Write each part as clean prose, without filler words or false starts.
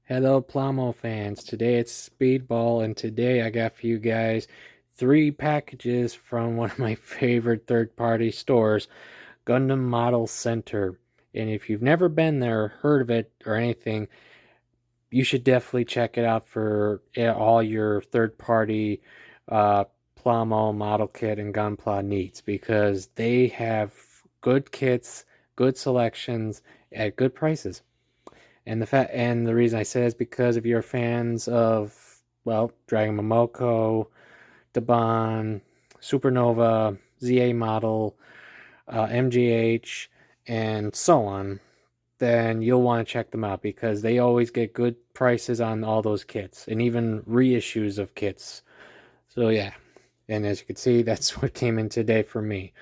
Hello, Plomo fans. Today it's Speedball, and today I got for you guys 3 packages from one of my favorite third-party stores, Gundammodelcenter. And if you've never been there, heard of it, or anything, you should definitely check it out for all your third-party uh, Plomo model kit and Gunpla needs, because they have good kits, good selections at good prices. And the reason I say is because if you're fans of, well, Dragon Momoko, Daban, Supernova, ZA model, MGH, and so on, then you'll want to check them out because they always get good prices on all those kits and even reissues of kits. So yeah, and as you can see, that's what came in today for me.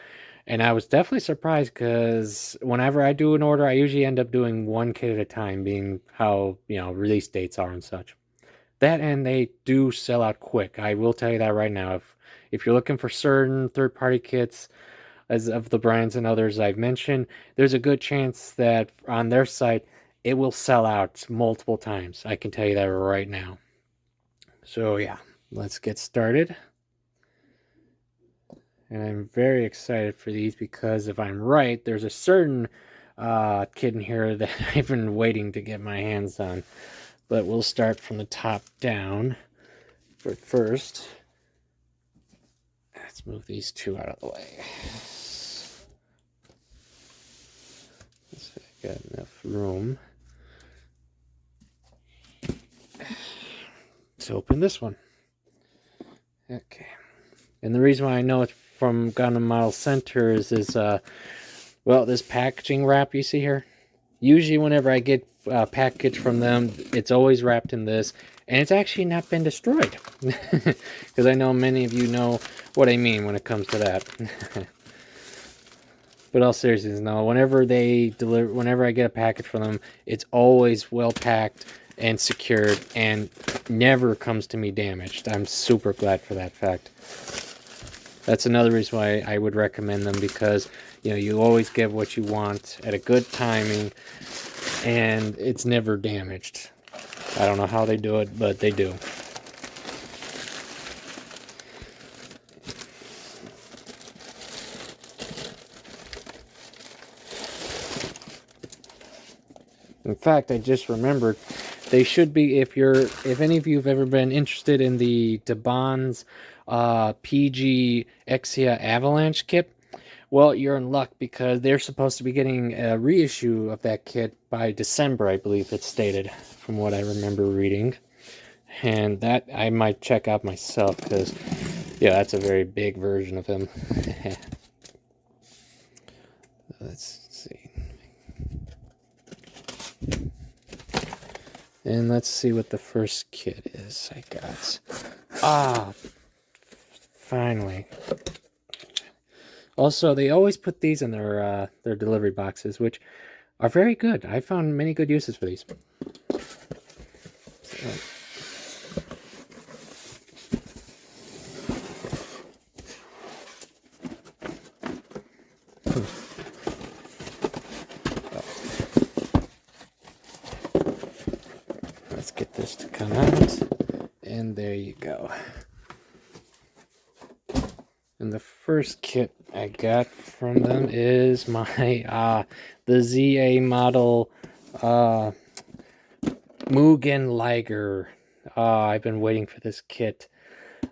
And I was definitely surprised because whenever I do an order, I usually end up doing one kit at a time, being how, release dates are and such. That and they do sell out quick. I will tell you that right now. If you're looking for certain third-party kits as of the brands and others I've mentioned, there's a good chance that on their site it will sell out multiple times. I can tell you that right now. So yeah, let's get started. And I'm very excited for these because if I'm right, there's a certain kid in here that I've been waiting to get my hands on. But we'll start from the top down. But first, let's move these two out of the way. So I got enough room. Let's open this one. Okay. And the reason why I know it's from Gundammodelcenter is this, this packaging wrap you see here. Usually whenever I get a package from them, it's always wrapped in this, and it's actually not been destroyed. Because I know many of you know what I mean when it comes to that. But all seriousness, no, whenever I get a package from them, it's always well packed and secured and never comes to me damaged. I'm super glad for that fact. That's another reason why I would recommend them, because you always get what you want at a good timing and it's never damaged. I don't know how they do it, but they do. In fact, I just remembered they should be, if any of you have ever been interested in the Daban's PG Exia Avalanche kit, well, you're in luck because they're supposed to be getting a reissue of that kit by December, I believe it's stated, from what I remember reading. And that I might check out myself because, yeah, that's a very big version of him. Let's see. And let's see what the first kit is I got. Ah, finally. Also, they always put these in their delivery boxes, which are very good. I found many good uses for these. Let's get this to come out, and there you go. And the first kit I got from them is my the ZA model Mugen Liger. I've been waiting for this kit.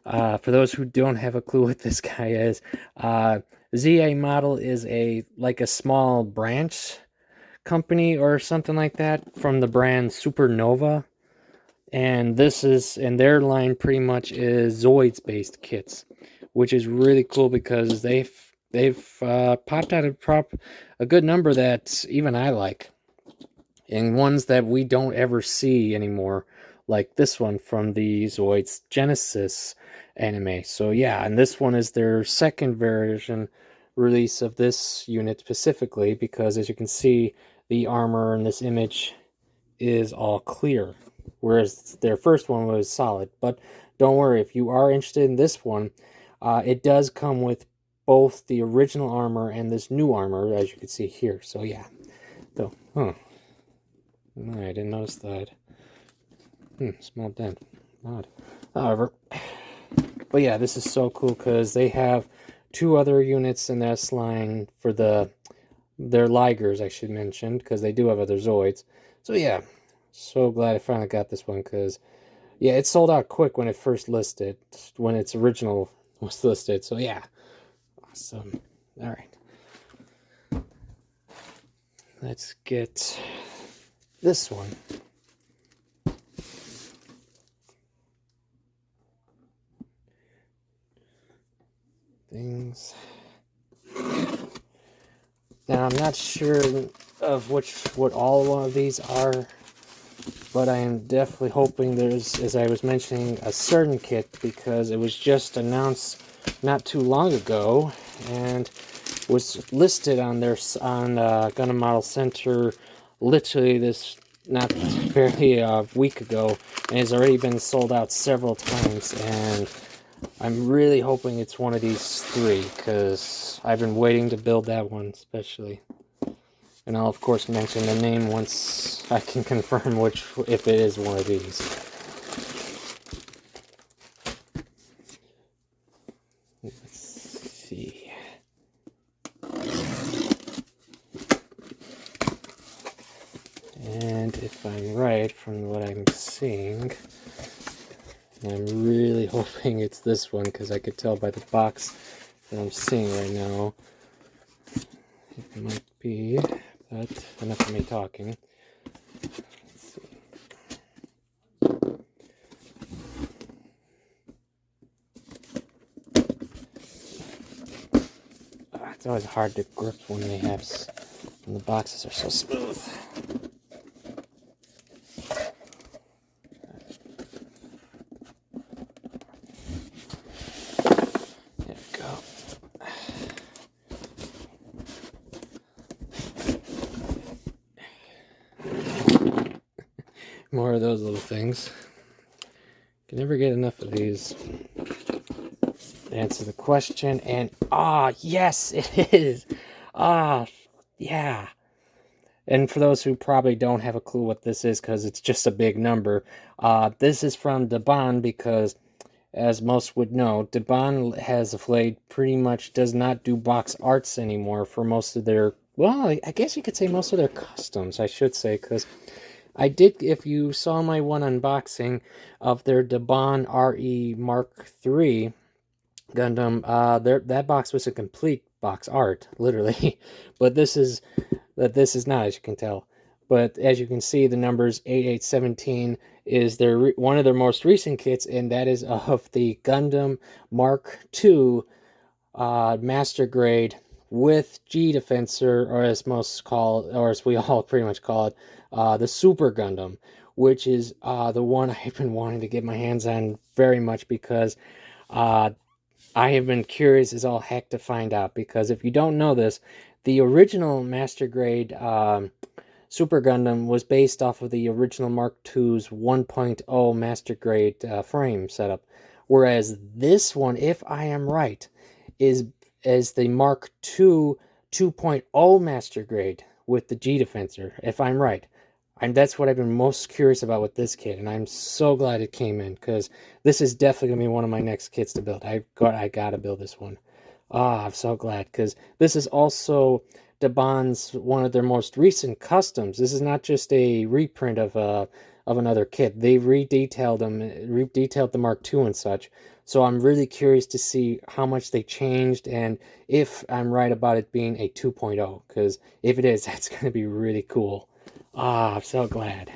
For those who don't have a clue what this guy is, ZA model is like a small branch company or something like that from the brand Supernova. And their line pretty much is Zoids based kits, which is really cool because they've popped out a good number that even I like, and ones that we don't ever see anymore, like this one from the Zoids Genesis anime. So yeah, and this one is their second version release of this unit specifically because, as you can see, the armor in this image is all clear, whereas their first one was solid. But don't worry, if you are interested in this one, it does come with both the original armor and this new armor, as you can see here. So yeah, I didn't notice that. Small dent. Odd. However, but yeah, this is so cool because they have 2 other units in this line for their Ligers, I should mention, because they do have other Zoids. So yeah, so glad I finally got this one because, yeah, it sold out quick when it first listed, when its original was listed. So yeah, awesome. All right, let's get this one. Things. Now I'm not sure of what all of these are, but I am definitely hoping there's, as I was mentioning, a certain kit because it was just announced not too long ago and was listed on Gundammodelcenter literally this not barely a week ago, and has already been sold out several times. And I'm really hoping it's one of these 3 because I've been waiting to build that one especially. And I'll of course mention the name once I can confirm if it is one of these. Let's see. And if I'm right from what I'm seeing, I'm really hoping it's this one because I could tell by the box that I'm seeing right now. It might be, but enough of me talking. Let's see. It's always hard to grip when when the boxes are so smooth. There we go. More of those little things. Can never get enough of these. Answer the question, and yes, it is. Yeah. And for those who probably don't have a clue what this is because it's just a big number, this is from Daban because, as most would know, Daban has of late pretty much does not do box arts anymore for most of their, well, I guess you could say most of their customs, I should say, because I did, if you saw my one unboxing of their Daban RE Mark III Gundam, that box was a complete box art, literally. But this is not, as you can tell. But as you can see, the numbers 8817 is one of their most recent kits, and that is of the Gundam Mark II Master Grade with G Defensor, or as we all pretty much call it, the Super Gundam, which is the one I've been wanting to get my hands on very much because I have been curious as all heck to find out, because if you don't know this, the original Master Grade Super Gundam was based off of the original Mark II's 1.0 Master Grade frame setup, whereas this one, if I am right, is the Mark II 2.0 Master Grade with the G Defensor, if I'm right. And that's what I've been most curious about with this kit, and I'm so glad it came in, because this is definitely going to be one of my next kits to build. I got to build this one. I'm so glad, because this is also Daban's one of their most recent customs. This is not just a reprint of another kit. They redetailed the Mark II and such. So I'm really curious to see how much they changed, and if I'm right about it being a 2.0, because if it is, that's going to be really cool. I'm so glad.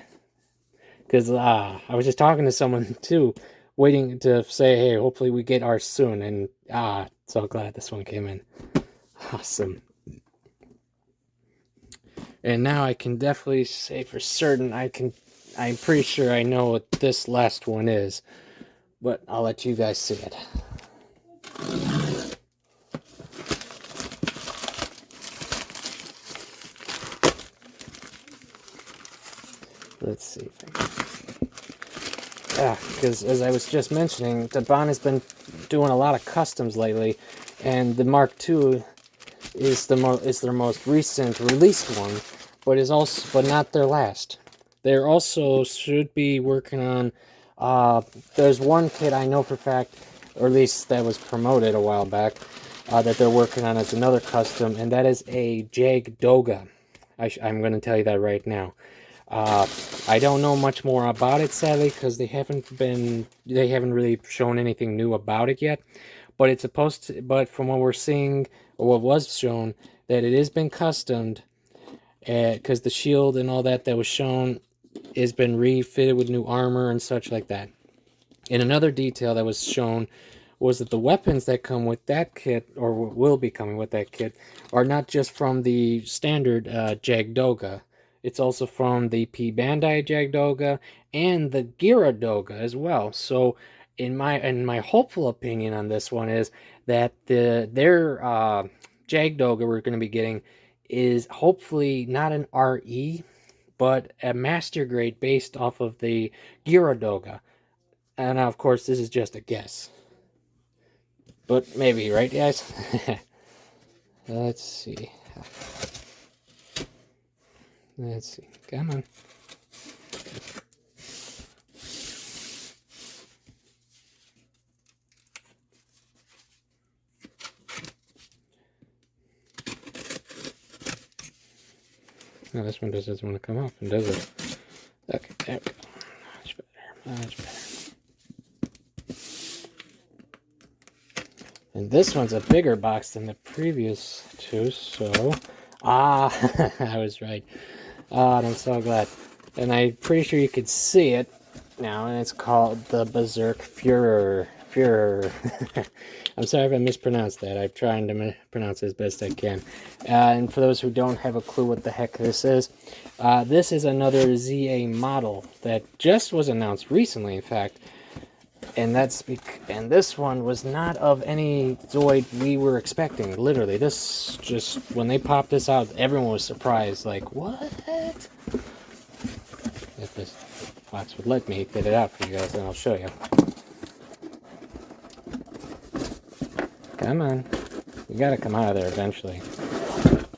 Because I was just talking to someone too, waiting to say, hey, hopefully we get ours soon. And so glad this one came in. Awesome. And now I can definitely say for certain I'm pretty sure I know what this last one is. But I'll let you guys see it. Let's see if I can. Because as I was just mentioning, Daban has been doing a lot of customs lately, and the Mark II is their most recent released one, but not their last. They're also should be working on, there's one kit I know for a fact, or at least that was promoted a while back, that they're working on as another custom, and that is a Jag Doga. I'm going to tell you that right now. I don't know much more about it, sadly, because they haven't really shown anything new about it yet. But it's supposed to, but from what we're seeing, or what was shown, that it has been customed, because the shield and all that was shown has been refitted with new armor and such like that. And another detail that was shown was that the weapons that come with that kit, or will be coming with that kit, are not just from the standard Jag Doga. It's also from the P Bandai Jag Doga and the Gira Doga as well. So, in my hopeful opinion on this one is that their Jag Doga we're going to be getting is hopefully not an RE, but a master grade based off of the Gira Doga. And of course, this is just a guess. But maybe, right, guys? Let's see. Let's see. Come on. No, this one just doesn't want to come off, and does it? Okay, there we go. Much better. Much better. And this one's a bigger box than the previous two, so... I was right. I'm so glad. And I'm pretty sure you could see it now, and it's called the Berserk Führer. I'm sorry if I mispronounced that. I'm trying to pronounce it as best I can. And for those who don't have a clue what the heck this is another ZA model that just was announced recently, in fact. And and this one was not of any Zoid we were expecting. Literally, this just, when they popped this out, everyone was surprised. Like, what? If this box would let me get it out for you guys, then I'll show you. Come on. You gotta come out of there eventually.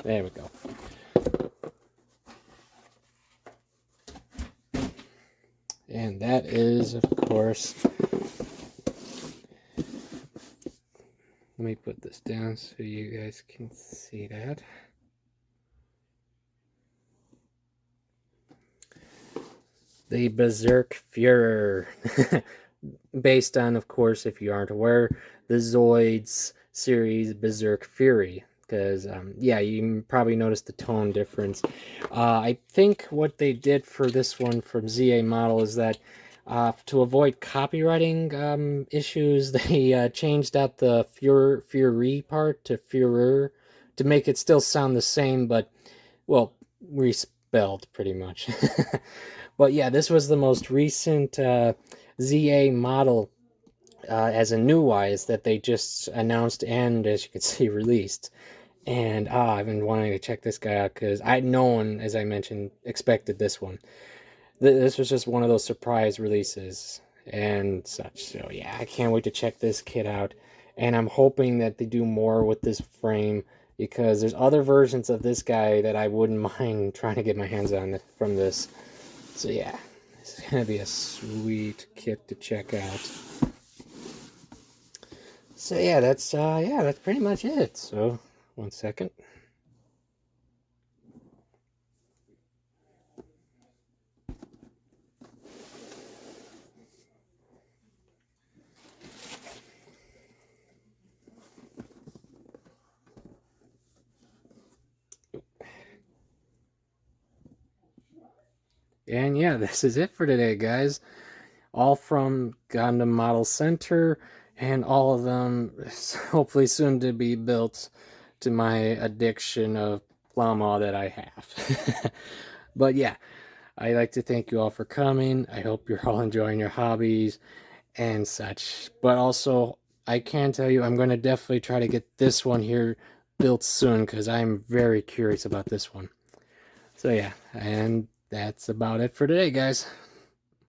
There we go. And that is, of course... Let me put this down so you guys can see that. The Berserk Führer. Based on, of course, if you aren't aware, the Zoids series Berserk Fury. Because, yeah, you probably noticed the tone difference. I think what they did for this one from ZA model is that to avoid copywriting issues, they changed out the Fury part to Führer to make it still sound the same, but, well, respelled pretty much. But yeah, this was the most recent ZA model as a new wise that they just announced and, as you can see, released. And I've been wanting to check this guy out because no one, as I mentioned, expected this one. This was just one of those surprise releases and such. So yeah, I can't wait to check this kit out. And I'm hoping that they do more with this frame, because there's other versions of this guy that I wouldn't mind trying to get my hands on from this. So yeah, this is going to be a sweet kit to check out. So yeah, that's pretty much it. So, one second. And yeah, this is it for today, guys. All from Gundammodelcenter, and all of them hopefully soon to be built to my addiction of Plama that I have. But yeah, I'd like to thank you all for coming. I hope you're all enjoying your hobbies and such. But also, I can tell you, I'm going to definitely try to get this one here built soon, because I'm very curious about this one. So yeah, and that's about it for today, guys.